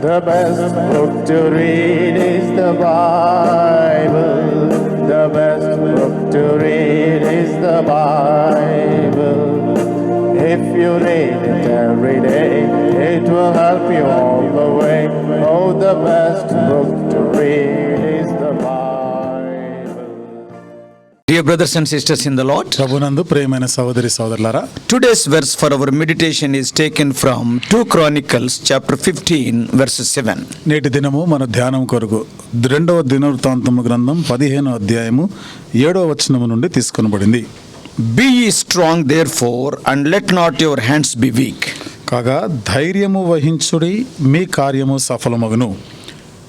The best book to read is the Bible. The best book to read is the Bible. If you read it every day, it will help you all the way. Oh, the best book to read is the Bible. Dear brothers and sisters in the Lord, ప్రభునందు ప్రియమైన సహోదరి సహోదరులారా, today's verse for our meditation is taken from 2 Chronicles chapter 15 verses 7. నేటి దినము మన ధ్యానం కొరకు 2వ దినవృత్తాంతము గ్రంథం 15వ అధ్యాయము 7వ వచనము నుండి తీసుకొనబడింది. Be ye strong therefore, and let not your hands be weak. కాగా ధైర్యము వహించుడి, మీ కార్యము సఫలమగును.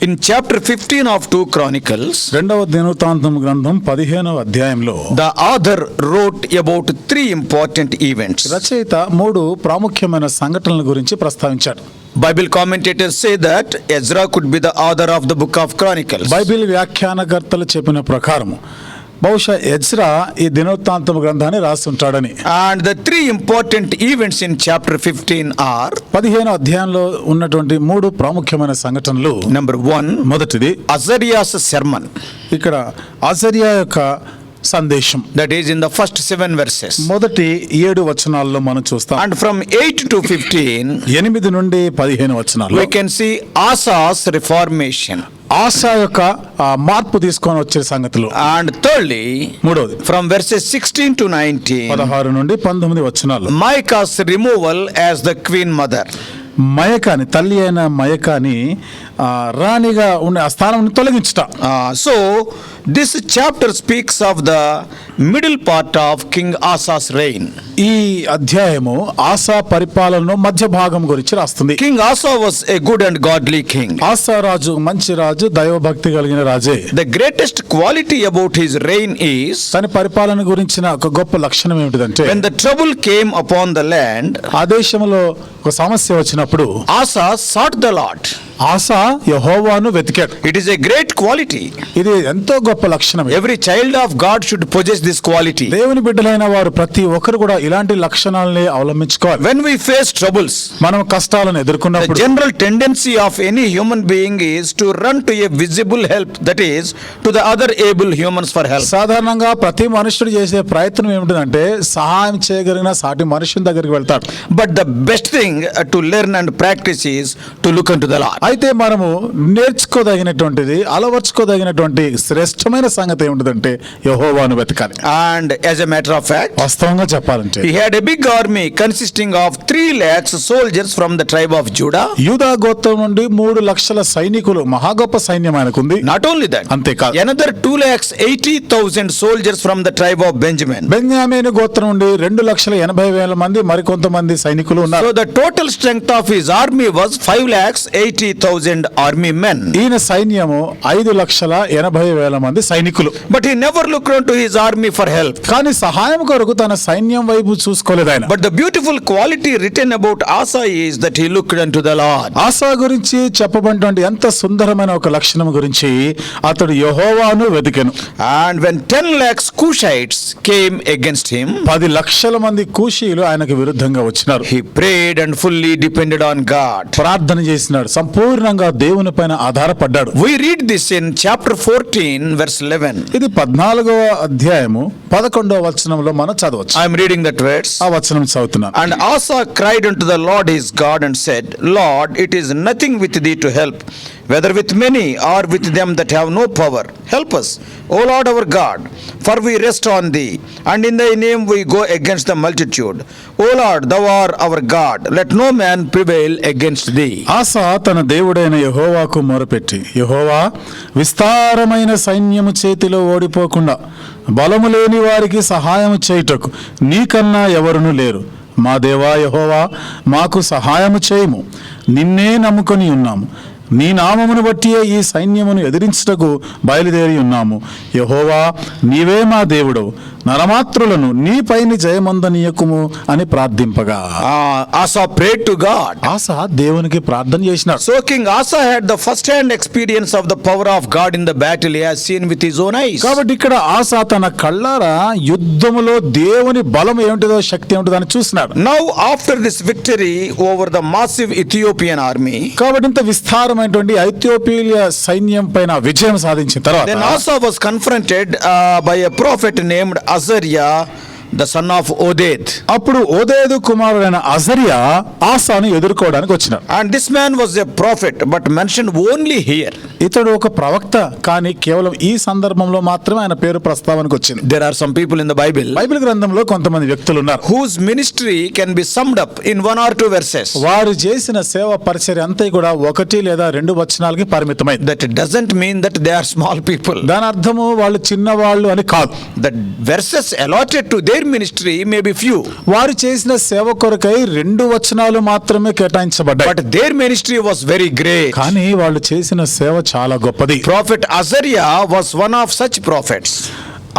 In chapter 15 of 2 Chronicles, 2వ దినవృత్తాంతము గ్రంథం 15వ అధ్యాయంలో the author wrote about 3 important events. రచయిత 3 ప్రాముఖ్యమైన సంఘటనల గురించి ప్రస్తావించాడు. Bible commentators say that Ezra could be the author of the book of Chronicles. Bible వ్యాఖ్యానకర్తలు చెప్పిన ప్రకారము బహుశా ఎజ్రా ఈ దినవృత్తాంతము గ్రంథాన్ని రాస్తుంటాడని. And the 3 important events in chapter 15 are 15వ అధ్యాయంలో ఉన్నటువంటి 3 ప్రాముఖ్యమైన సంఘటనలు. number 1, మొదటిది Azariah's sermon. ఇక్కడ అజర్యా యొక్క సందేశం, That is in the first 7 verses. మొదటి 7 వచనాల్లో మనం చూస్తాం. And from 8 to 15, 8 నుండి 15 వచనాల్లో we can see Asa's reformation. ASHA యొక్క మార్పు తీసుకొని వచ్చే సంగతులు. And thirdly, మూడవది from verses 16 to 19, 16 నుండి 19 వచనాలు Micah's removal as the queen mother. మయకాని, తల్లి అయిన మయకాని రాణిగా ఉండే ఆ స్థానం తొలగించుట. So this chapter speaks of the middle part of King Asa's reign. ఈ అధ్యాయము ఆశా పరిపాలనలో మధ్య భాగం గురించి రాస్తుంది. King Asa was a good and godly king. ASHA రాజు మంచి రాజు, దైవభక్తి కలిగిన రాజే. The greatest quality about his reign is తన పరిపాలన గురించిన ఒక గొప్ప లక్షణం ఏమిటిదంటే, when the trouble came upon the land, ఆ దేశంలో ఒక సమస్య వచ్చినప్పుడు Asa sought the Lord. ASHA యెహోవాను వెతికాడు. It is a great quality. ఇది ఎంతో గొప్ప లక్షణం. Every child of God should possess this quality. దేవుని బిడ్డలైన వారు ప్రతి ఒక్కరు కూడా ఇలాంటి లక్షణాలని అవలంబించుకోవాలి. When we face troubles, మనం కష్టాలను the ఎదుర్కొన్నప్పుడు general tendency of any human being is to run to a visible help, that is to the other able humans for help. సాధారణంగా ప్రతి మనుషుడు చేసే ప్రయత్నం ఏమిటంటే సహాయం చేయగలిగిన సాటి మనుషుని దగ్గరికి వెళ్తాడు. But the best thing to learn and practice is to look unto the Lord. అయితే మనము నేర్చుకోదగినటువంటిది, అలవర్చుకోదగినటువంటి శ్రేష్టమైన సంగతి ఏమిటంటే యెహోవాను వెతకాలి. And as a matter of fact, వాస్తవంగా చెప్పాలంటే he had a big army consisting of 3 lakhs soldiers from the tribe of Judah. యూదా గోత్రం నుండి 3 లక్షల సైనికులు, మహా గొప్ప సైన్యం ఆయనకుంది. Not only that, అంతేకాదు, another 2,80,000 soldiers from the tribe of Benjamin. బెన్యామీను గోత్రం నుండి 2,80,000 మంది మరికొంతమంది సైనికులు ఉన్నారు. So the total strength of his army was 5,80,000 army men. ఈయన సైన్యము 5,80,000 మంది సైనికులు. But he never looked unto his army for help. కానీ సహాయం కొరకు తన సైన్యం వైపు చూసుకోలేదు ఆయన. But the beautiful quality written about Asa is that he looked unto the Lord. ఆసా గురించి చెప్పబడినటువంటి ఎంత సుందరమైన ఒక లక్షణం గురించి అతడు యెహోవాను వెతికెను. And when 10 lakhs Cushites came against him, 10 లక్షల మంది కూషీలు ఆయనకు విరుద్ధంగా వచ్చినారు. he prayed and fully depended on God. ప్రార్థన చేసినాడు, సంపూర్ణంగా దేవుని పైన ఆధారపడ్డాడు. We read this in chapter 14 verse 11. ఇది 14వ అధ్యాయము 11వ వచనంలో మనం చదవచ్చు. I am reading that verse. ఆ వచనం చదువుతున్నాను. And Asa cried unto the Lord his God and said, Lord, it is nothing with thee to help, whether with many or with them that have no power. Help us, O Lord our God, for we rest on thee, and in thy name we go against the multitude. O Lord, thou art our God, let no man prevail against thee. ఆసా తన దేవుడైన యెహోవాకు మొరపెట్టి, యెహోవా, విస్తారమైన సైన్యము చేతిలో ఓడిపోకుండా బలము లేని వారికి సహాయము చేయుటకు నీకన్నా ఎవరును లేరు. మా దేవా యెహోవా, మాకు సహాయము చేయుము. నిన్నే నమ్ముకొని ఉన్నాము. నీ నామమును బట్టియే ఈ సైన్యమును ఎదిరించుటకు బయలుదేరి ఉన్నాము. యెహోవా, నీవే మా దేవుడవు. నరమాత్రులను నీపైని జయమందనీయకుము అని ప్రార్థింపగా Asa prayed to God. ఆస దేవునికి ప్రార్థన చేసినాడు. So King Asa had the first-hand experience of the power of God in the battle. He has seen with his own eyes. కాబట్టి ఇక్కడ ఆస తన కళ్ళారా యుద్ధములో దేవుని బలం ఏమిటిదో శక్తి ఏమిటిదో అని చూసినాడు. Now after this victory over the massive Ethiopian army, కాబట్టి ఇంత విస్తారమైనటువంటి ఐథియోపియా సైన్యం పైన విజయం సాధించిన తర్వాత then Asa was confronted by a prophet named Azariah, the son of Oded. అప్పుడు ఓదేదు కుమారుడైన అజరియా ఆసాను ఎదుర్కోవడానికి వచ్చినాడు. And this man was a prophet but mentioned only here. ఇతడు ఒక ప్రవక్త, కానీ కేవలం ఈ సందర్భంలో మాత్రమే ఆయన పేరు ప్రస్తావనకు వచ్చింది. There are some people in the Bible Bible గ్రంథంలో కొంతమంది వ్యక్తులు ఉన్నారు whose ministry can be summed up in 1 or 2 verses. వారు చేసిన సేవ పరిచర్య అంతా కూడా 1 లేదా 2 వచనాలకి పరిమితమైంది. That doesn't mean that they are small people. దాని అర్థము వాళ్ళు చిన్నవాళ్ళు అని కాదు. The verses allotted to their ministry may be few, వారు చేసిన సేవ కొరకై 2 వచనాలు మాత్రమే కేటాయించబడ్డాయి. but their ministry was very great. కానీ వాళ్ళు చేసిన సేవ చాలా గొప్పది. Prophet Azariah was one of such prophets.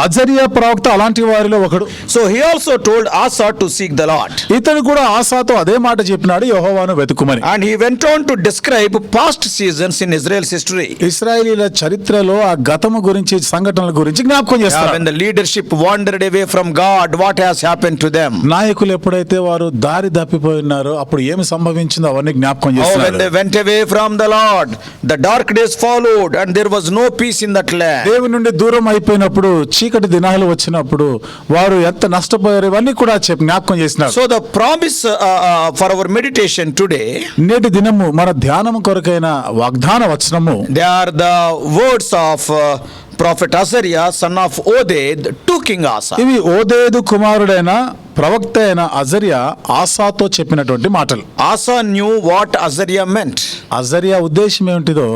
Azaria ప్రవక్త అలాంటి వారిలో ఒకడు. So he also told Asa to seek the Lord. ఇతడు కూడా ఆసాతో అదే మాట చెప్పినాడు, యెహోవాను వెతుకుమని. And he went on to describe past seasons in Israel's history. ఇశ్రాయేలీల చరిత్రలో ఆ గతము గురించి, సంఘటనల గురించి జ్ఞాపకం When చేస్తాడు. the leadership wandered away from God, what has happened to them? నాయకులు ఎప్పుడైతే వారు దారి తప్పిపోయినారో అప్పుడు ఏమి సంభవించిందో అవన్నీ జ్ఞాపకం Oh, when చేస్తున్నాడు. they went away from the Lord, the dark days followed and there was no peace in that land. దేవుని నుండి దూరం అయిపోయినప్పుడు, చీకటి దినాలు వచ్చినప్పుడు వారు ఎంత నష్టపోయారు, ఇవన్నీ కూడా జ్ఞాపకం చేసినారు. So the promise for our meditation today, నేటి దినము మన ధ్యానం కొరకైన వాగ్దాన వచనము they are the words of prophet Azariah, son of Oded, to King Asa. ఇవి ఓదేదు కుమారుడైన ప్రవక్త అయిన అజరియా ఆసాతో చెప్పినటువంటి మాటలు. Asa knew what Azariah meant. Azaria ఉద్దేశం ఏమిటిదో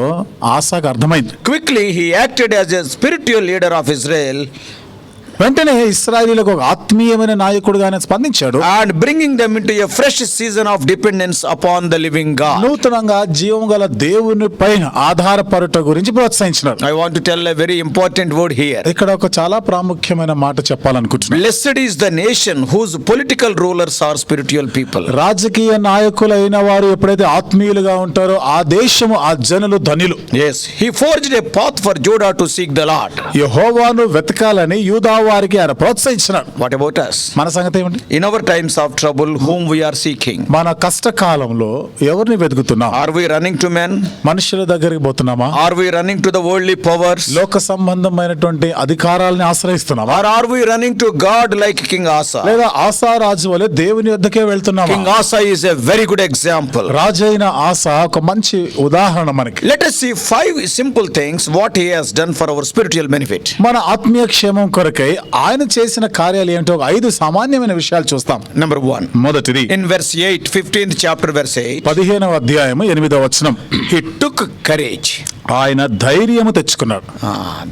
ఆసాకు అర్థమైంది. Quickly he acted as a spiritual leader of Israel వెంటనే ఇశ్రాయేలీయులకు ఒక ఆత్మీయమైన నాయకుడుగానే స్పందించాడు. and bringing them into a fresh season of dependence upon the living God. నూతనంగా జీవము గల దేవుని పైన ఆధారపడుట గురించి ప్రోత్సహించినాడు. I want to tell a very important word here. ఇక్కడ ఒక చాలా ప్రాముఖ్యమైన మాట చెప్పాలనుకుంటున్నాను. Blessed is the nation whose political rulers are spiritual people. రాజకీయ నాయకులైన వారు ఎప్పుడైతే ఆత్మీయులుగా ఉంటారో ఆ దేశము, ఆ జనులు ధన్యులు. Yes, he forged a path for Judah to seek the Lord. యెహోవాను వెతకాలని యూదా వారికి ఆయన ప్రోత్సహించినాడు. What about us? మన సంగతి ఏమిటి? In our times of trouble, whom we are seeking? మన కష్టకాలంలో ఎవరిని వెతుకుతున్నాం? Are we running to men? మనుషుల దగ్గరికి పోతున్నామా? Are we running to the worldly powers? లోక సంబంధమైనటువంటి అధికారాలని ఆశ్రయిస్తున్నామా? Or are we running to God like King Asa? లేదా ఆసా రాజు వలె దేవుని వద్దకే వెళ్తున్నామా? King Asa is a very good example. రాజైన ఆసా ఒక మంచి ఉదాహరణ మనకి. Let us see 5 simple things what he has done for our spiritual benefit. మన ఆత్మీయ క్షేమం కొరకై ఆయన చేసిన కార్యాలు ఏమిటో 5 సామాన్యమైన విషయాలు చూస్తాం. Number 1. మొదటిది In verse 8, 15th chapter, verse 8, 15వ అధ్యాయము 8వ వచనం. he took courage. ఆయన ధైర్యము తెచ్చుకున్నాడు.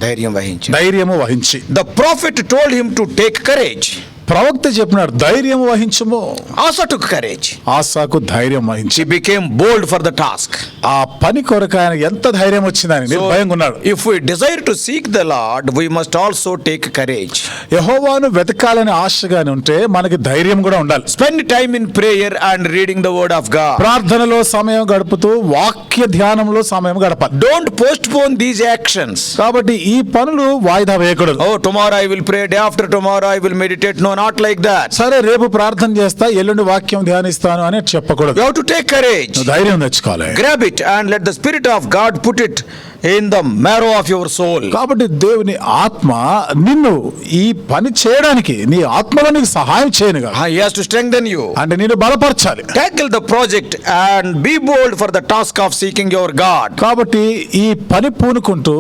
ధైర్యము వహించి. The prophet told him to take courage. ప్రవక్త చెప్పినాడు ధైర్యము వహించుము. Asa took courage. ఆసాకు ధైర్యం వహించి. He became bold for the task. ఆ పని కొరకు ఆయన ఎంత ధైర్యం వచ్చిందని నిర్భయంగా ఉన్నాడు. If we desire to seek the Lord, we must also take courage. యెహోవాను వెతకాలని ఆశగానే ఉంటే మనకి ధైర్యం కూడా ఉండాలి. Spend time in prayer and reading the word of God. ప్రార్థనలో సమయం గడుపుతూ వాక్య ధ్యానంలో సమయం గడపాలి. Don't postpone these actions. కాబట్టి ఈ పనులు వాయిదా వేయకూడదు. Oh, tomorrow I will pray, day after tomorrow I will meditate. No, not like that. సరే రేపు ప్రార్థన చేస్తా, ఎల్లుండి వాక్యం ధ్యానిస్తాను అని చెప్పకూడదు. You have to take courage. ధైర్యం తెచ్చుకోవాలి. Grab it and let the Spirit of God put it in the marrow of your soul. కాబట్టి దేవుని ఆత్మ నిన్ను ఈ పని చేయడానికి, నీ ఆత్మలో నీకు సహాయం చేయనుగా. He has to strengthen you. అంటే నిన్ను బలపరచాలి. Tackle the project and be bold for the task of seeking your God. కాబట్టి ఈ పని పూనుకుంటూ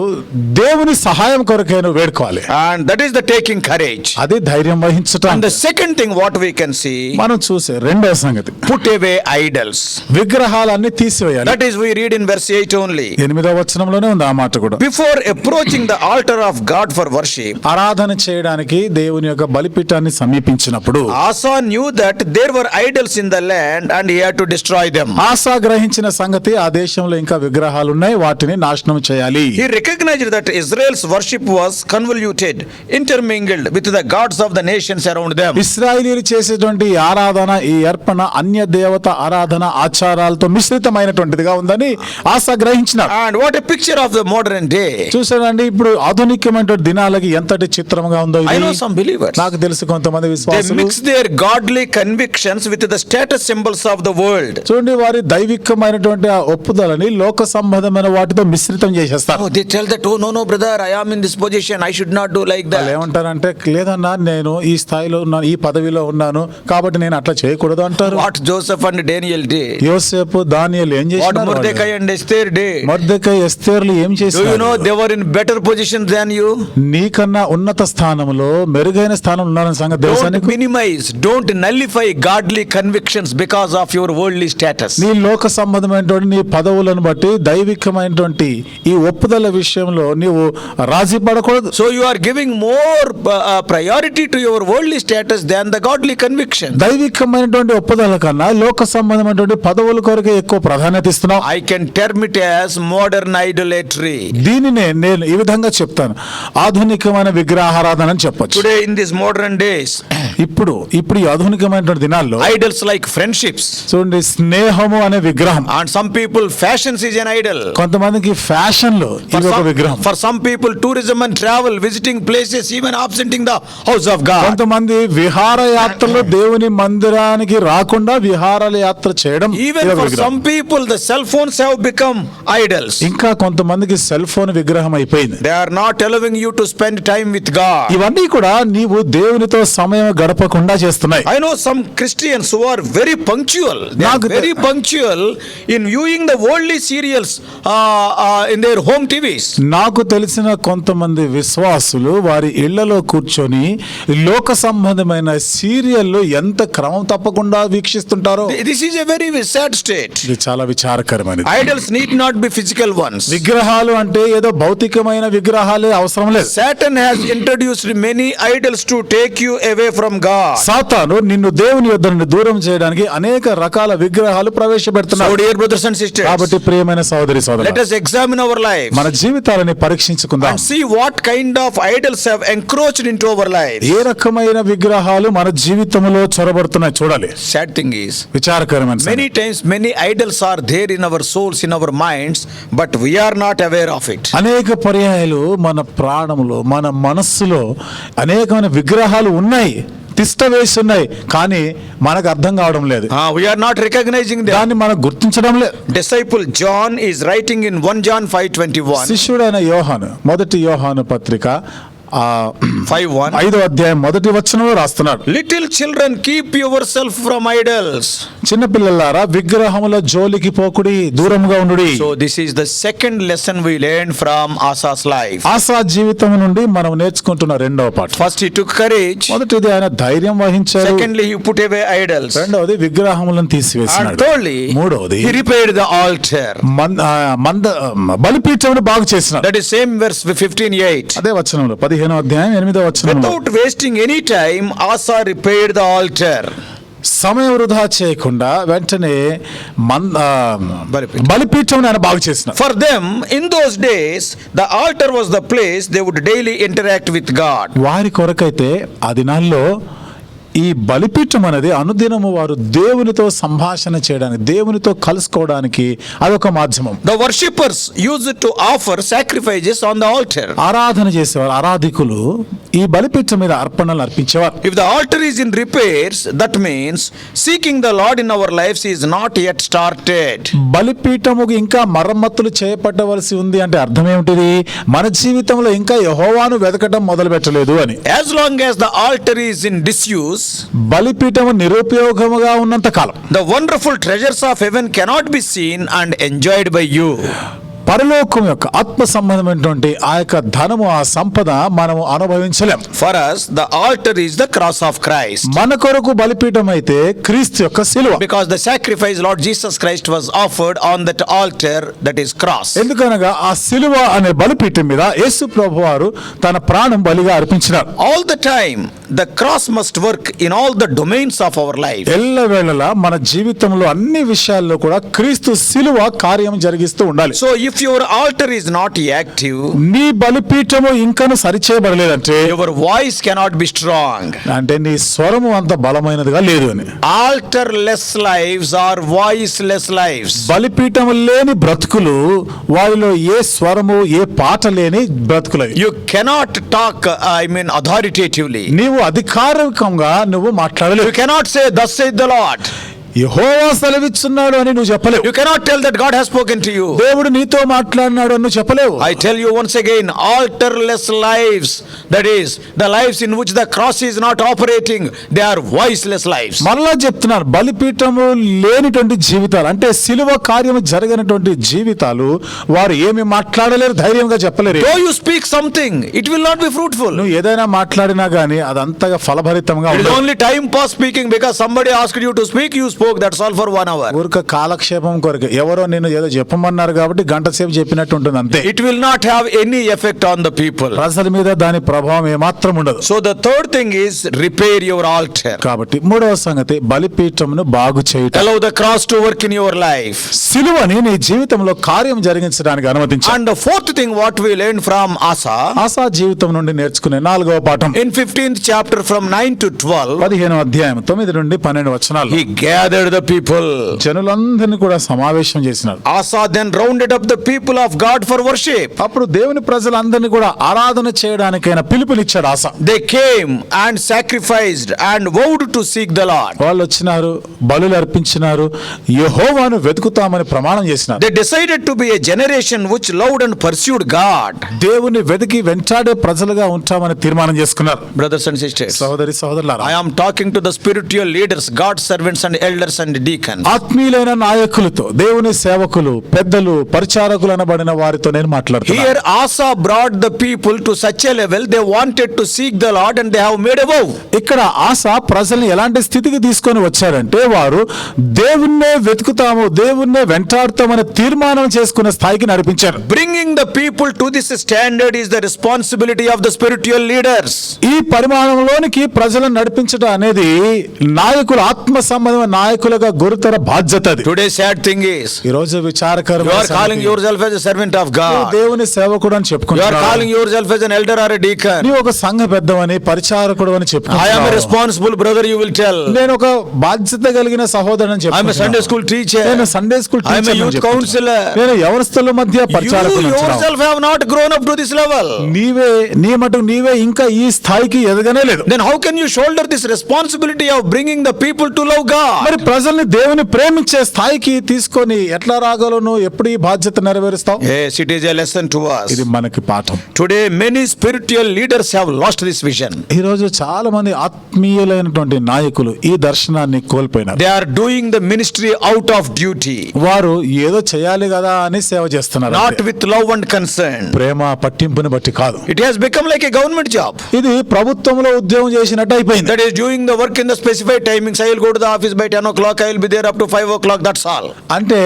దేవుని సహాయం కొరకే నువ్వు వేడుకోవాలి. And that is the taking courage. అది ధైర్యం వహించటం. And the second thing what we can see, మనం చూసే రెండవ సంగతి, put away idols. విగ్రహాలన్నీ తీసివేయాలి. That is we read in verse 8 only. 8వ వచనంలోనే ఉంది ఆ మాట కూడా. Before approaching the altar of God for worship, ఆరాధన చేయడానికి దేవుని యొక్క బలిపీఠాన్ని సమీపించినప్పుడు Asa knew that there were idols in the land and he had to destroy them. ఆసా గ్రహించిన సంగతి ఆ దేశంలో ఇంకా విగ్రహాలు ఉన్నాయి, వాటిని నాశనం చేయాలి. He recognized that Israel's worship was convoluted, intermingled with the gods of the nations around them. ఇశ్రాయేలీయులు చేసేటువంటి ఈ ఆరాధన, ఈ అర్పణ అన్య దేవత ఆరాధన ఆచారాలతో మిశ్రితమైనటువంటిదిగా ఉందని ఆసా గ్రహించినాడు. And what a picture of the modern day. చూసారండి, ఇప్పుడు ఆధునికమైన దినాలకి ఎంతటి చిత్రంగా ఉందో I know ఇది. some believers. నాకు తెలుసు కొంతమంది They విశ్వాసులు mix their godly convictions with the status symbols of the world. చూడండి, వారి దైవికమైనటువంటి ఆ ఒప్పుదలని లోక సంబంధమైన వాటితో మిశ్రితం చేసేస్తారు. Oh, they tell that, oh no brother, I am in this position, I should not do like వాళ్ళు that. ఏమంటారంటే, లేదన్నా నేను ఈ స్థాయిలో ఉన్నాను, ఈ పదవిలో ఉన్నాను కాబట్టి నేను అట్లా చేయకూడదు అంటారు. What Joseph and Daniel did, యోసేపు దానియేలు ఏం what చేసినారు? Mordecai and Esther did. Mordecai ఎస్తేర్లు ఏం Do you చేశారు? know they were in better positions than you? నీకన్నా ఉన్నత స్థానంలో మెరుగైన స్థానంలో ఉన్నారని సంగతి తెలుసా Don't నీకు? minimize, don't nullify godly convictions because of your worldly status. నీ లోక సంబంధమైనటువంటి నీ పదవులను బట్టి దైవికమైనటువంటి ఈ ఒప్పుదల విషయంలో నీవు రాజీ పడకూడదు. So you are giving more priority to your worldly status than the godly conviction. దైవికమైనటువంటి ఒప్పుదల కన్నా లోక సంబంధమైనటువంటి పదవుల కొరకే ఎక్కువ ప్రాధాన్యత ఇస్తున్నావు. I can term it as modern idolatry. దీనినే నేను ఈ విధంగా చెప్తాను, ఆధునికమైన విగ్రహారాధన అని చెప్పొచ్చు. Today in these modern days, ఇప్పుడు ఈ ఆధునికమైనటువంటి దినాల్లో idols like friendships, చూడండి, స్నేహము అనే విగ్రహం. and some people fashions is an idol. కొంతమందికి ఫ్యాషన్లు ఇది ఒక విగ్రహం. For some people tourism and travel, visiting places, even absenting the house of God. కొంతమంది విహారయాత్రలు దేవుని మందిరానికి రాకుండా విహారాల యాత్ర చేయడం Even ఇది ఒక for విగ్రహం. some people the cell phones have become idols. ఇంకా కొంతమందికి సెల్ ఫోన్ విగ్రహం అయిపోయింది. They are not allowing you to spend time with God. ఇవన్నీ కూడా నీవు దేవునితో సమయం గడపకుండా చేస్తున్నాయి. I know some Christians who are very punctual. They are very punctual in viewing the worldly serials in their home TVs. నాకు తెలిసిన కొంతమంది విశ్వాసులు వారి ఇళ్లలో కూర్చొని లోక సంబంధమైన సీరియల్లు ఎంత క్రమం తప్పకుండా వీక్షిస్తుంటారో. This is a very sad state. ఇది చాలా విచారకరమైనది. Idols need not be physical ones. విగ్రహాలు అంటే ఏదో భౌతికమైన విగ్రహాలే అవసరం లేదు. Satan has introduced many idols to take you away from God. సాతాను నిన్ను దేవుని యొద్ద నుండి దూరం చేయడానికి అనేక రకాల విగ్రహాలు So ప్రవేశపెడుతున్నాడు. dear brothers and sisters, కాబట్టి ప్రియమైన సహోదరి let సోదరులారా, us examine our lives మన జీవితాలని పరీక్షించుకుందాం. and see what kind of idols have encroached into our lives. ఏ రకమైన విగ్రహాలు మన జీవితంలో చొరబడుతున్నాయి చూడాలి. Sad thing is, విచారకరమైన సంగతి. many times many idols are there in our souls, in our minds, but we are not aware of it. అనేక పర్యాయాలు మన ప్రాణములో మన మనస్సులో అనేకమైన విగ్రహాలు ఉన్నాయి, తిష్ట వేసి ఉన్నాయి, కానీ మనకు అర్థం కావడం లేదు. We are not recognizing them. దాన్ని మనం గుర్తించడం లేదు. Disciple John is writing in 1 John 5:21. శిష్యుడైన యోహాను మొదటి యోహాను పత్రిక 5:1. 5వ అధ్యాయం మొదటి వచనంలో రాస్తున్నాడు, Little children, keep yourself from idols. చిన్నపిల్లలారా విగ్రహముల జోలికి పోకుడి, దూరముగా ఉండుడి. So this is the second lesson we learned from Asa's life. ఆసా జీవితం నుండి మనం నేర్చుకుంటున్న రెండవ పాఠం. First he took courage. మొదటిది ఆయన ధైర్యం వహించాడు. Secondly he put away idols. రెండవది విగ్రహములను And తీసివేసినాడు. thirdly మూడవది he repaired the altar. బలిపీఠమును బాగు చేసినాడు. That is same verse 15:8. అదే వచనంలో 15వ అధ్యాయం 8వ వచనంలో, Without wasting any time, Asa repaired the altar. సమయం వృధా చేయకుండా వెంటనే బలిపీఠం ఆయన బాగు చేసిన. For them, in those days, the altar was the place they would daily interact with God. వారి కొరకైతే ఆ దినాల్లో ఈ బలిపీఠం అనేది అనుదినము వారు దేవునితో సంభాషణ చేయడానికి, దేవునితో కలుసుకోవడానికి అదొక మాధ్యమం. The worshippers used to offer sacrifices on the altar. ఆరాధన చేసేవారు, ఆరాధికులు ఈ బలిపీఠం మీద అర్పణలు అర్పించేవారు. If the altar is in repairs, that means seeking the Lord in our lives is not yet started. బలిపీఠముకు ఇంకా మరమ్మతులు చేపట్టవలసి ఉంది అంటే అర్థం ఏమిటిది? మన జీవితంలో ఇంకా యెహోవాను వెతకడం మొదలు పెట్టలేదు అని. As long as the altar is in disuse, బలిపీఠము నిరుపయోగముగా ఉన్నంత కాలం the wonderful treasures of heaven cannot be seen and enjoyed by you. పరలోకం యొక్క ఆత్మ సంబంధమైనటువంటి ఆ యొక్క ధనము, ఆ సంపద మనము అనుభవించలేం. For us, the altar is the cross of Christ. మన కొరకు బలిపీఠం అయితే క్రీస్తు యొక్క శిలువ. Because the sacrifice Lord Jesus Christ was offered on that altar, that is cross. ఎందుకనగా ఆ శిలువ అనే బలిపీఠం మీద యేసు ప్రభువారు తన ప్రాణం బలిగా అర్పించినారు. All the time, the cross must work in all the domains of our life. ఎల్లవేళలా మన జీవితంలో అన్ని విషయాల్లో కూడా క్రీస్తు శిలువ కార్యం జరిగిస్తూ ఉండాలి. So if your altar is not active, నీ బలిపీఠము ఇంకను సరిచేయబడలేదంటే your voice cannot be strong. అంటే నీ స్వరము అంత బలమైనదిగా లేదు అని. Altarless lives are voiceless lives. బలిపీఠము లేని బ్రతుకులు, వారిలో ఏ స్వరము ఏ పాట లేని బ్రతుకులవి. You cannot talk, authoritatively. నీవు అధికారికంగా నువ్వు మాట్లాడలేవు. You cannot say, "Thus saith the Lord." యెహోవా సెలవిస్తున్నాడు అని నువ్వు చెప్పలేవు. You cannot tell that God has spoken to you. దేవుడు నీతో మాట్లాడినాడు అని నువ్వు చెప్పలేవు. I tell you once again, altarless lives, that is, the lives in which the cross is not operating, they are voiceless lives. మరలా చెప్తున్నారు, బలిపీఠము లేనిటువంటి జీవితాలు అంటే శిలువ కార్యము జరగనటువంటి జీవితాలు, వారు ఏమి మాట్లాడలేరు, ధైర్యంగా చెప్పలేరు. Though you speak something, it will not be fruitful. నువ్వు ఏదైనా మాట్లాడినా గానీ అదంతగా ఫలభరితంగా It is ఉండదు. only time pass speaking, because somebody asked you to speak, you spoke, that's all for 1 hour. ఊరిక కాలక్షేపం కొరకు ఎవరో నిన్ను ఏదో చెప్పమన్నారు కాబట్టి గంట సేపు చెప్పినట్టు ఉంటుంది అంతే. It will not have any effect on the people. ప్రజల మీద దాని ప్రభావం ఏమాత్రం ఉండదు. So the third thing is, repair your altar. కాబట్టి మూడవ సంగతి, బలిపీఠమును బాగు చేయుట. Allow the cross to work in your life. సిలువని నీ జీవితంలో కార్యం జరిగించడానికి అనుమతించు. And the fourth thing what we learn from Asa, ఆసా జీవితం నుండి నేర్చుకునే 4వ పాఠం, in 15th chapter from 9 to 12, 15వ అధ్యాయం 9 నుండి 12 వచనాలు. he gathered the people. జనులందరినీ కూడా సమావేశం చేసినారు. Asa then rounded up the people of God for worship. అప్పుడు దేవుని ప్రజలందరినీ కూడా ఆరాధన చేయడానికైనా పిలుపునిచ్చాడు ఆసా. They came and sacrificed and vowed to seek the Lord. వాళ్ళు వచ్చినారు, బలులు అర్పించినారు, యెహోవాను వెతుకుతామని ప్రమాణం చేసినారు. They decided to be a generation which loved and pursued God. దేవుని వెతికి వెంటాడే ప్రజలుగా ఉంటామని తీర్మానం చేసుకున్నారు. Brothers and sisters, సహోదరి సహోదరులారా, I am talking to the spiritual leaders, God's servants and elders and deacons. ఆత్మీయులైన నాయకులతో, దేవుని సేవకులు, పెద్దలు, పరిచారకులు అనబడిన వారితో నేను మాట్లాడుతున్నాను. Here Asa brought the people to such a level they wanted to seek the Lord and they have made a vow. ఇక్కడ ఆసా ప్రజల్ని ఎలాంటి స్థితికి తీసుకొని వచ్చారంటే, వారు దేవుణ్ణే వెతుకుతాము, దేవుణ్ణే వెంటాడుతామని తీర్మానం చేసుకునే స్థాయికి నడిపించారు. Bringing the people to this standard is the responsibility of the spiritual leaders. ఈ పరిమాణంలోనికి ప్రజలను నడిపించడం అనేది నాయకుల, ఆత్మ సంబంధమైన నాయకులుగా గురుతర బాధ్యత అది. Today sad thing is, ఈ రోజు విచారకరమైన you are calling yourself as a servant of God. దేవుని సేవకుడు అని You are చెప్పుకుంటున్నావు. calling yourself as an elder or a deacon. నీవు ఒక సంఘ పెద్దవని, పరిచారకుడు అని I am a చెప్పుకుంటున్నావు. responsible brother, you will tell. నేను ఒక బాధ్యత కలిగిన సహోదరుని I am a చెప్పుకుంటున్నావు. Sunday school teacher. నేను Sunday school I am a టీచర్ని youth చెప్పుకుంటున్నావు. counselor. నేను యవనస్తుల మధ్య You పరిచారకుని yourself have not grown up to this level. నీ మటుకు నీవే ఇంకా ఈ స్థాయికి ఎదగనే లేదు. Then how can you shoulder this responsibility of bringing the people to love God? మరి ప్రజల్ని దేవుని ప్రేమించే స్థాయికి తీసుకొని ఎట్లా రాగలను? ఎప్పుడు ఈ బాధ్యత నెరవేరుస్తావు? Yes, it is a lesson to us. ఇది మనకి పాఠం. Today many spiritual leaders have lost this vision. ఈ రోజు చాలా మంది ఆత్మీయులైనటువంటి నాయకులు ఈ దర్శనాన్ని కోల్పోయినారు. They are doing the ministry out of duty, వారు ఏదో చేయాలి కదా అని సేవ చేస్తున్నారు, not with love and concern. ప్రేమ పట్టింపుని బట్టి కాదు. It has become like a government job. ఇది ప్రభుత్వంలో ఉద్యోగం చేసినట్టు అయిపోయింది. That is doing the work in the specified timings. I will go to the office by 10 o'clock. I will be there up to 5 o'clock. That's all. అంటే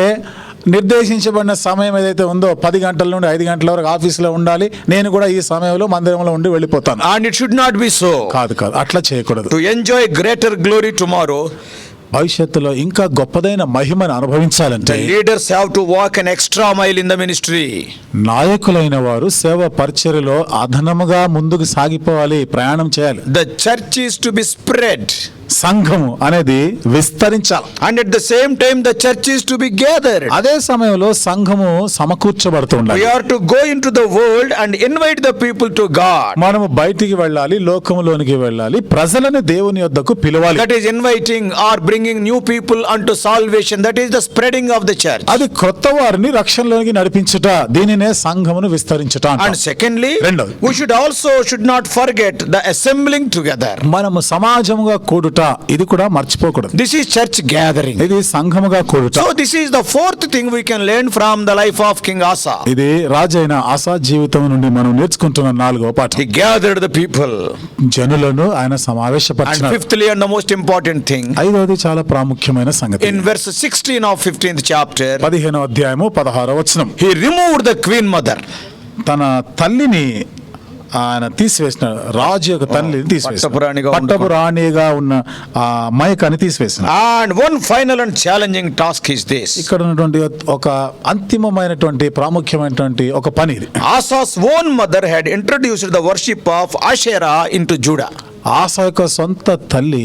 నిర్దేశించబడిన సమయం ఏదైతే ఉందో 10 గంటల నుండి 5 గంటల వరకు ఆఫీసులో ఉండాలి, నేను కూడా ఈ సమయంలో మందిరంలో ఉండి వెళ్ళిపోతాను. And it should not be so. కాదు, అట్లా చేయకూడదు. To enjoy greater glory tomorrow, భవిష్యత్తులో ఇంకా గొప్పదైన మహిమను అనుభవించాలంటే the leaders have to walk an extra mile in the ministry. నాయకులైన వారు సేవ పరిచర్యలో అదనముగా ముందుకు సాగిపోవాలి, ప్రయాణం చేయాలి. The church is to be spread. సంఘము అనేది విస్తరించాలి. And at the same time the church is to be gathered. అదే సమయంలో సంఘము సమకూర్చబడుతూ ఉండాలి. We are to go into the world and invite the people to God. మనము బయటికి వెళ్ళాలి, లోకములోనికి వెళ్ళాలి, ప్రజలను దేవుని యొద్దకు పిలవాలి. That is inviting or bringing new people unto salvation. That is the spreading of the church. అది క్రొత్త వారిని రక్షణలోకి నడిపించుట, దీనినే సంఘమును విస్తరించుట అంటాం. And secondly, రెండోది, we should not forget the assembling together. మనము సమాజముగా కూడుట, కూడుట, ఇది కూడా మర్చిపోకూడదు. This is church gathering. ఇది సంఘముగా కూడుట. So this is the fourth thing we can learn from the life of King Asa. ఇది రాజైన ఆసా జీవితం నుండి మనం నేర్చుకుంటున్న 4వ పాఠం. He gathered the people. జనులను ఆయన And సమావేశపరిచినాడు. fifthly, and the most important thing, 5వది చాలా ప్రాముఖ్యమైన సంగతి. in verse 16 of 15th chapter, 15వ అధ్యాయము 16వ వచనం. he removed the queen mother. తన తల్లిని ఆయన తీసివేసినాడు. రాజు యొక్క తల్లిని తీసివేసినాడు. పట్టపురాణిగా పట్టపు రాణిగా ఉన్న ఆ మైకాని తీసివేసినాడు. And one final and challenging task is this. ఇక్కడ ఉన్నటువంటి ఒక అంతిమమైనటువంటి ప్రాముఖ్యమైనటువంటి ఒక పని ఇది. Asa's own mother had introduced the worship of Asherah into Judah. ఆసా యొక్క సొంత తల్లి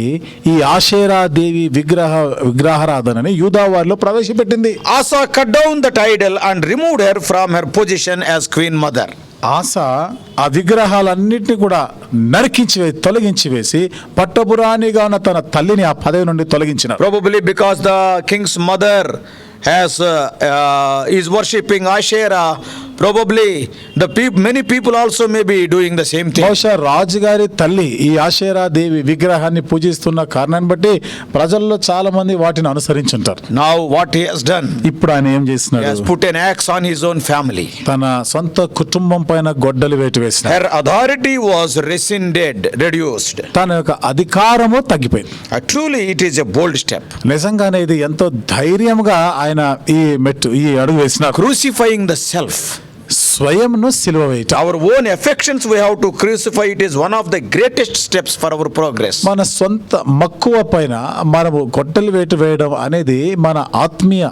ఈ ఆషేరా దేవి విగ్రహారాధనని యూదా వారిలో ప్రవేశపెట్టింది. Asa cut down that idol and removed her from her position as queen mother. ఆస ఆ విగ్రహాలన్నింటినీ కూడా తొలగించి వేసి పట్టపురాణిగా ఉన్న తన తల్లిని ఆ పదవి నుండి తొలగించినారు. Probably because the king's mother is worshipping Asherah. Probably many people also may be doing the same thing. బహుశా రాజుగారి తల్లి ఈ ఆషేరా దేవి విగ్రహాన్ని పూజిస్తున్న కారణాన్ని బట్టి ప్రజల్లో చాలా మంది వాటిని అనుసరించుంటారు. Now what he has done, ఇప్పుడు ఆయన ఏం he has చేస్తున్నాడు? put an axe on his own family. తన సొంత కుటుంబం పైన గొడ్డలి వేటు వేసినాడు. Her authority was reduced. తన యొక్క అధికారము తగ్గిపోయింది. Truly it is a bold step. నిజంగానే ఇది ఎంతో ధైర్యంగా ఆయన ఈ అడుగు వేసినారు. Crucifying the self. స్వయంను సిలువ వేయట. Our own affections we have to crucify. It is one of the greatest steps for our progress. మన సొంత మక్కువ పైన మనము గొడ్డలి వేటు వేయడం అనేది మన ఆత్మీయ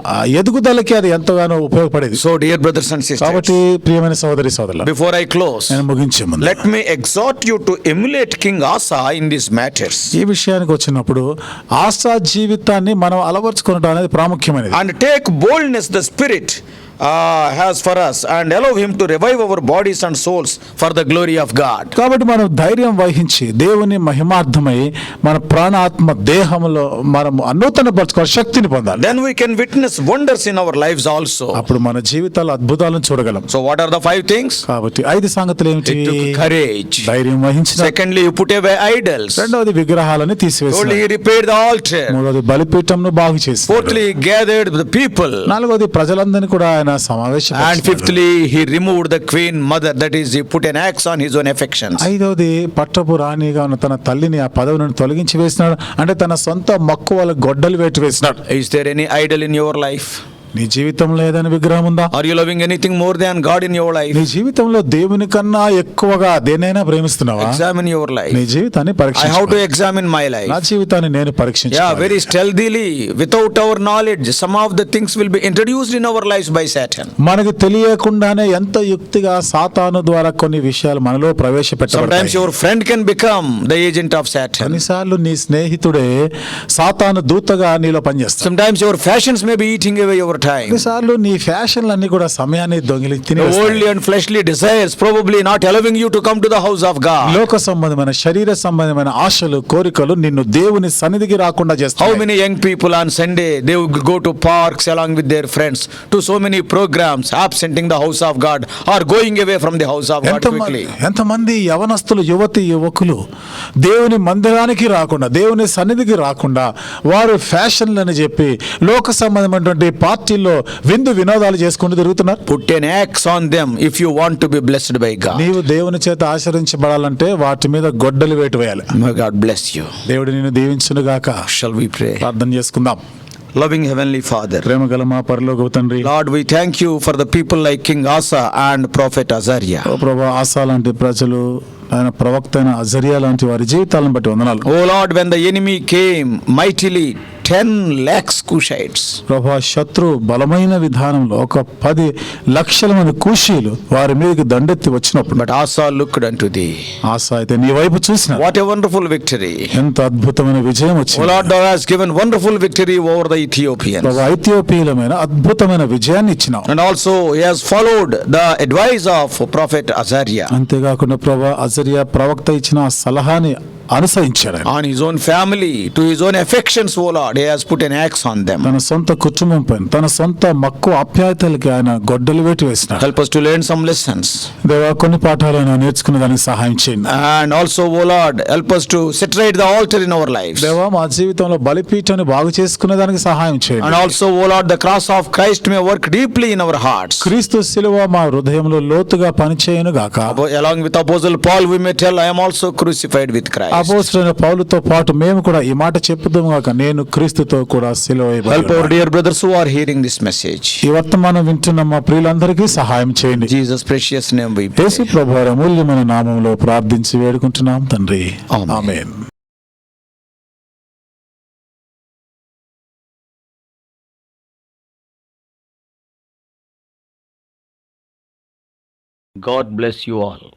ఎదుగుదలకి అది ఎంతగానో ఉపయోగపడేది. So dear brothers and sisters, కాబట్టి ప్రియమైన సోదరి సోదరులారా, before I close, నేను ముగించే ముందు let me exhort you to emulate King Asa in these matters. ఈ విషయానికి వచ్చినప్పుడు ఆసా జీవితాన్ని మనం అలవర్చుకోవడం అనేది ప్రాముఖ్యమైనది. And take boldness the Spirit has for us, and allow him to revive our bodies and souls for the glory of God. కాబట్టి మనం ధైర్యం వహించి దేవుని మహిమార్థమై మన ప్రాణాత్మ దేహంలో మనం నూతనపరచుకో శక్తిని పొందాలి. Then we can witness wonders in our lives also. అప్పుడు మన జీవితాల్లో అద్భుతాలను చూడగలం. So what are the 5 things? కాబట్టి 5 సంగతులు ఏమిటి? He took courage. ధైర్యం వహించిన. Secondly, he put away idols. రెండవది విగ్రహాలను తీసివేసిన. Thirdly, he repaired the altar. మూడవది బలిపీఠంను బాగు చేసి. Fourthly, he gathered the people. నాలుగవది ప్రజలందరినీ కూడా ఆయన సమావేశపరిచాడు. And fifthly, he removed the queen mother, that is, he put an axe on his own affections. ఐదవది పట్టపు రాణిగా ఉన్న తన తల్లిని ఆ పదవి నుండి తొలగించి వేసినాడు. అంటే తన సొంత మక్కువల గొడ్డలు వేటు వేసినాడు. Is there any idol in your life? నీ జీవితంలో ఏదైనా విగ్రహం ఉందా? Are you loving anything more than God in your life? నీ జీవితంలో దేవుని కన్నా ఎక్కువగా దేనైనా ప్రేమిస్తున్నావా? Examine your life. నీ జీవితాన్ని I పరీక్షించు. have to examine my నా life. జీవితాన్ని నేను Yeah, పరీక్షించాలి. very stealthily, without our knowledge, some of the things will be introduced in our lives by Satan. మనకు తెలియకుండానే ఎంత యుక్తిగా సాతాను ద్వారా కొన్ని విషయాలు మనలో Sometimes ప్రవేశపెట్టబడతాయి. your friend can become the agent of Satan. కొన్నిసార్లు నీ స్నేహితుడే సాతాను దూతగా నీలో పనిచేస్తాడు. Sometimes your fashions may be eating away your time. కొన్నిసార్లు నీ ఫ్యాషన్లన్నీ కూడా సమయాన్ని దొంగిలి The తినేస్తాయి. worldly and fleshly desires probably not allowing you to come to the house of God. లోక సంబంధమైన శరీర సంబంధమైన ఆశలు కోరికలు నిన్ను దేవుని సన్నిధికి రాకుండా How చేస్తాయి. many young people on Sunday they would go to parks along with their friends to so many programs, absenting the house of God or going away from the house of God quickly. ఎంతమంది యవనస్తులు యువకులు దేవుని మందిరానికి రాకుండా దేవుని సన్నిధికి రాకుండా వారు ఫ్యాషన్లని చెప్పి లోక సంబంధమైనటువంటి పార్టీల్లో విందు వినోదాలు చేసుకుంటూ తిరుగుతున్నారు. Put an axe on them if you want to be blessed by God. నీవు దేవుని చేత ఆశీర్వదించబడాలంటే వాటి మీద గొడ్డలి వేటు వేయాలి. May God bless you. దేవుడు నిన్ను దీవించును గాక. Shall we pray? ప్రార్థన చేసుకుందాం. Loving Heavenly Father, ప్రేమగల మా పరలోకపు తండ్రి, Lord, we thank you for the people like King Asa and Prophet Azariah. ఓ ప్రభువా, ఆసా లాంటి ప్రజలు ఆయన ప్రవక్త అయిన అజరియా లాంటి వారి జీవితాలను బట్టి వందనాలు. Oh Lord, when the enemy came mightily, 10 lakhs Cushites. ప్రభా, శత్రు బలమైన విధానంలో ఒక 10 లక్షల మంది కూషీలు వారి మీదకి దండెత్తి వచ్చినప్పుడు But Asa looked unto thee. ఆసా అయితే నీ వైపు చూసిన. What a wonderful victory. ఎంత అద్భుతమైన విజయం Oh వచ్చింది. Lord, thou hast given wonderful victory over the Ethiopians. ప్రభా, ఐథియోపియలమైన అద్భుతమైన విజయాన్ని ఇచ్చినావు. And also he has followed the advice of Prophet Azariah. అంతేకాకుండా ప్రభా, అజరియా ప్రవక్త ఇచ్చిన ఆ సలహాని అనుసరించాడు ఆయన. On his own family, to his own affections, O Lord, he has put an axe on them. తన సొంత కుటుంబం పైన తన సొంత మక్కువ ఆప్యాయతలకి ఆయన గొడ్డలు వేటి వేసినాడు. Help us to learn some lessons. దేవా, కొన్ని పాఠాలను నేర్చుకునే దానికి సహాయం చేయండి. And also, O Lord, help us to set right the altar in our lives. దేవా, మా జీవితంలో బలిపీఠాన్ని బాగు చేసుకునే దానికి సహాయం And చేయండి. also, O Lord, the cross of Christ may work deeply in our hearts. క్రీస్తు శిలువ మా హృదయంలో లోతుగా పనిచేయను గాక. Along with Apostle Paul, we may tell, I am also crucified with Christ. అపోస్తలుడైన పౌలుతో పాటు మేము కూడా ఈ మాట చెప్పుదాము గాక, నేను క్రీస్తుతో కూడా సిలువ వేయబడి Help our ఉన్నాను. dear brothers who are hearing this message. ఈ వర్తమానం వింటున్న మా ప్రియులందరికీ సహాయం చేయండి. In Jesus' precious name we pray. యేసు ప్రభువారి అమూల్యమైన నామములో ప్రార్థించి వేడుకుంటున్నాం తండ్రి. Amen. Amen. God bless you all.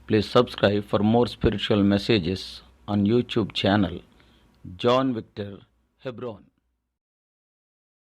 Please subscribe for more spiritual messages on YouTube channel John Victor Hebron.